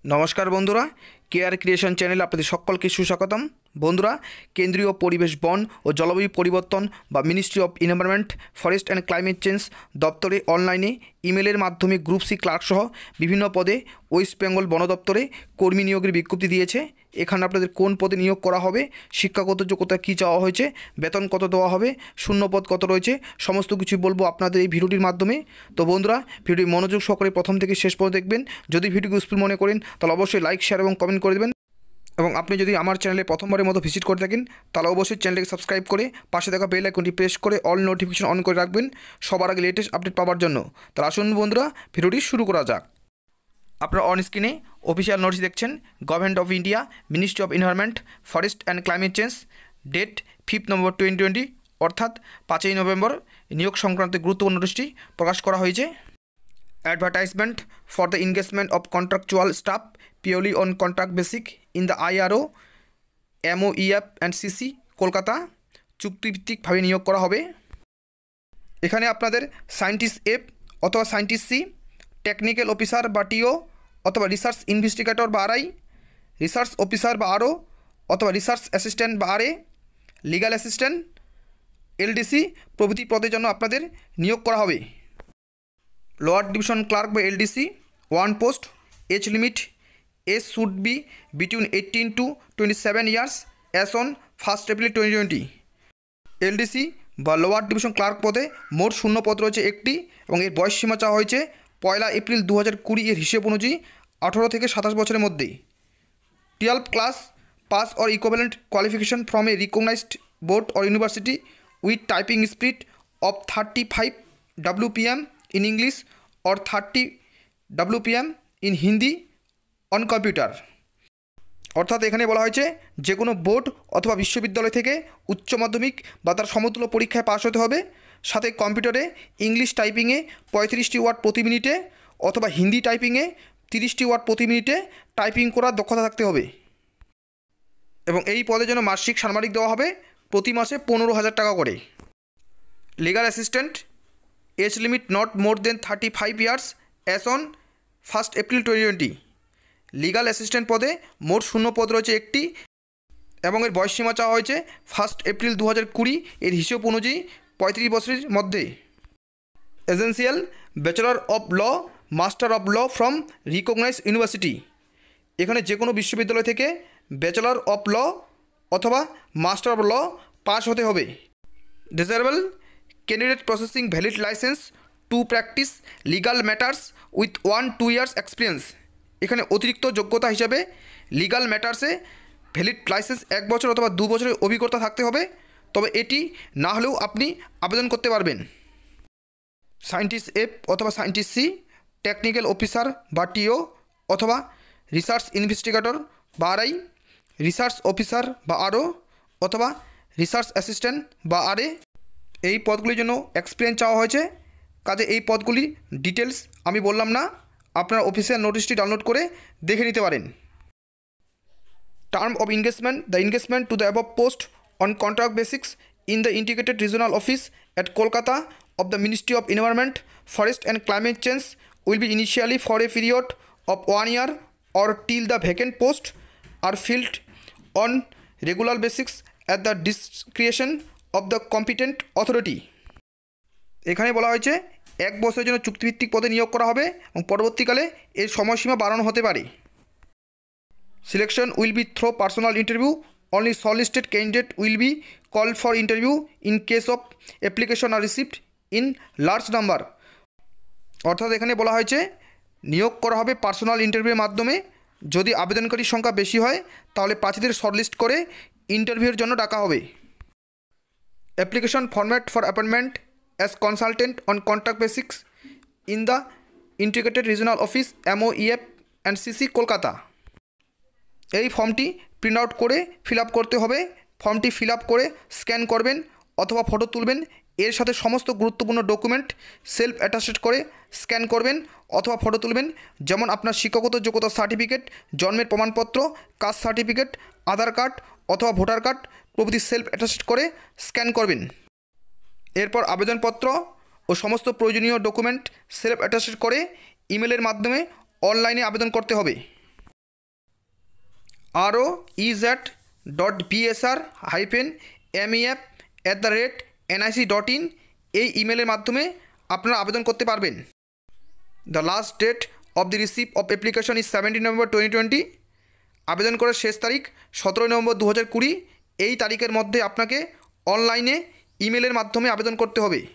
নমস্কার বন্ধুরা, care creation চ্যানেলে আপনাদের সকলকে সুস্বাগতম। বন্ধুরা, কেন্দ্রীয় পরিবেশ বন ও জলবায়ু পরিবর্তন বা ministry of environment, forest and climate change দপ্তরে অনলাইনে ইমেলের মাধ্যমে গ্রুপ সি ক্লার্ক সহ বিভিন্ন পদে ওয়েস্ট বেঙ্গল বন দপ্তরে কর্মী নিয়োগের বিজ্ঞপ্তি দিয়েছে। এখানে আপনাদের কোন পদে নিয়োগ করা হবে, শিক্ষাগত যোগ্যতা কী চাওয়া হয়েছে, বেতন কত দেওয়া হবে, শূন্য পদ কত রয়েছে, সমস্ত কিছু বলবো আপনাদের এই ভিডিওটির মাধ্যমে। তো বন্ধুরা, ভিডিও মনোযোগ সহকারে প্রথম থেকে শেষ পর্যন্ত দেখবেন। যদি ভিডিওকে ইউজফুল মনে করেন তাহলে অবশ্যই লাইক, শেয়ার এবং কমেন্ট করে দেবেন। এবং আপনি যদি আমার চ্যানেলে প্রথমবারের মতো ভিজিট করে থাকেন তাহলে অবশ্যই চ্যানেলকে সাবস্ক্রাইব করে পাশে থাকা বেল আইকনটি প্রেস করে অল নোটিফিকেশন অন করে রাখবেন সবার আগে লেটেস্ট আপডেট পাওয়ার জন্য। তাহলে আসুন বন্ধুরা, ভিডিওটি শুরু করা যাক। আপনারা অন স্ক্রিনে অফিসিয়াল নোটিশ দেখছেন। Government of India, ministry of environment, forest and climate change, date 5 November 2020, অর্থাৎ 5ই নভেম্বর নিয়োগ সংক্রান্ত গুরুত্বপূর্ণ নোটিশটি প্রকাশ করা হয়েছে। Advertisement for the engagement of contractual staff purely on contract basic in the IRO, MOEF and CC, Kolkata. চুক্তিভিত্তিকভাবে নিয়োগ করা হবে। এখানে আপনাদের সায়েন্টিস্ট এফ অথবা সায়েন্টিস্ট সি, টেকনিক্যাল অফিসার বা TO অথবা রিসার্চ ইনভেস্টিগেটর বা RI, রিসার্চ অফিসার বা RO অথবা রিসার্চ অ্যাসিস্ট্যান্ট বা RA, লিগ্যাল অ্যাসিস্ট্যান্ট, LDC প্রভৃতি পদের জন্য আপনাদের নিয়োগ করা হবে। লোয়ার ডিভিশন ক্লার্ক বা LDC 1 post. Age limit age should be between 18 to 27 years as on 1 April 2020। LDC বা লোয়ার ডিভিশন ক্লার্ক পদে মোট শূন্য পদ রয়েছে একটি এবং এর বয়স সীমা চাওয়া হয়েছে 1 এপ্রিল 2020 এর হিসেব অনুযায়ী 18 থেকে 27 বছরের মধ্যে। 12 class pass or equivalent qualification from a recognised board or university with typing speed of 35 WPM in English or 30 WPM in Hindi on computer। অর্থাৎ এখানে বলা হয়েছে যে কোনো বোর্ড অথবা বিশ্ববিদ্যালয় থেকে উচ্চ মাধ্যমিক বা তার সমতুল্য পরীক্ষায় পাশ হতে হবে, সাথে কম্পিউটারে ইংলিশ টাইপিংয়ে 35টি ওয়ার্ড প্রতি মিনিটে অথবা হিন্দি টাইপিংয়ে 30টি ওয়ার্ড প্রতি মিনিটে টাইপিং করার দক্ষতা থাকতে হবে। এবং এই পদের জন্য মাসিক সাম্মানিক দেওয়া হবে প্রতি মাসে 15,000 টাকা করে। Legal assistant age limit not more than 35 years as on 1 April 2020। Legal assistant পদে মোট শূন্য পদ রয়েছে একটি এবং এর বয়সসীমা চাওয়া হয়েছে 1 এপ্রিল 2020 এর হিসেব অনুযায়ী 35 বছরের মধ্যে। Essential bachelor of law, master of law from recognised university. এখানে যে কোনো বিশ্ববিদ্যালয় থেকে ব্যাচেলর অফ ল অথবা মাস্টার অফ ল পাস হতে হবে। Desirable candidate processing valid licence to practise legal matters with 1-2 years experience. এখানে অতিরিক্ত যোগ্যতা হিসাবে লিগাল ম্যাটার্সে ভ্যালিড লাইসেন্স 1 বছর অথবা 2 বছরের অভিজ্ঞতা থাকতে হবে, তবে এটি না হলেও আপনি আবেদন করতে পারবেন। সায়েন্টিস্ট এফ অথবা সায়েন্টিস্ট সি, টেকনিক্যাল অফিসার বা TO অথবা রিসার্চ ইনভেস্টিগেটর বা RI, রিসার্চ অফিসার বা RO অথবা রিসার্চ অ্যাসিস্ট্যান্ট বা RA, এই পদগুলির জন্য এক্সপিরিয়েন্স চাওয়া হয়েছে। কাজে এই পদগুলি ডিটেলস আমি বললাম না, আপনারা অফিসিয়াল নোটিশটি ডাউনলোড করে দেখে নিতে পারেন। Term of engagement the engagement to the above post on contract basics in the integrated regional office at Kolkata of the Ministry of Environment, Forest and Climate Change will be initially for a period of 1 year or till the vacant post are filled on regular basis at the discretion of the competent authority। এখানে বলা হয়েছে 1 বছরের জন্য চুক্তিভিত্তিক পদে নিয়োগ করা হবে এবং পরবর্তীকালে এর সময়সীমা বাড়ানো হতে পারে। Selection will be through personal interview. Only shortlisted candidate will be called for interview in case of application are received in large number। অর্থাৎ এখানে বলা হয়েছে নিয়োগ করা হবে পার্সোনাল ইন্টারভিউর মাধ্যমে। যদি আবেদনকারীর সংখ্যা বেশি হয় তাহলে প্রার্থীদের শর্টলিস্ট করে ইন্টারভিউর জন্য ডাকা হবে। Application format for appointment as consultant on contract basics in the integrated regional office MOEF and CC, Kolkata. এই ফর্মটি প্রিন্ট আউট করে ফিল আপ করতে হবে। ফর্মটি ফিল আপ করে স্ক্যান করবেন অথবা ফটো তুলবেন। এর সাথে সমস্ত গুরুত্বপূর্ণ ডকুমেন্ট সেলফ অ্যাটাচড করে স্ক্যান করবেন অথবা ফটো তুলবেন, যেমন আপনার শিক্ষাগত যোগ্যতা সার্টিফিকেট, জন্মের প্রমাণপত্র, কাস্ট সার্টিফিকেট, আধার কার্ড অথবা ভোটার কার্ড প্রভৃতি সেলফ অ্যাটাচড করে স্ক্যান করবেন। এরপর আবেদনপত্র ও সমস্ত প্রয়োজনীয় ডকুমেন্ট সেলফ অ্যাটাচড করে ইমেলের মাধ্যমে অনলাইনে আবেদন করতে হবে। ROEZ.BSR-MEF@nic.in এই ইমেলের মাধ্যমে আপনারা আবেদন করতে পারবেন। The last date of the receive of application is 17 November 2020। আবেদন করার শেষ তারিখ 17 নভেম্বর 2020। এই তারিখের মধ্যে আপনাকে অনলাইনে ইমেলের মাধ্যমে আবেদন করতে হবে।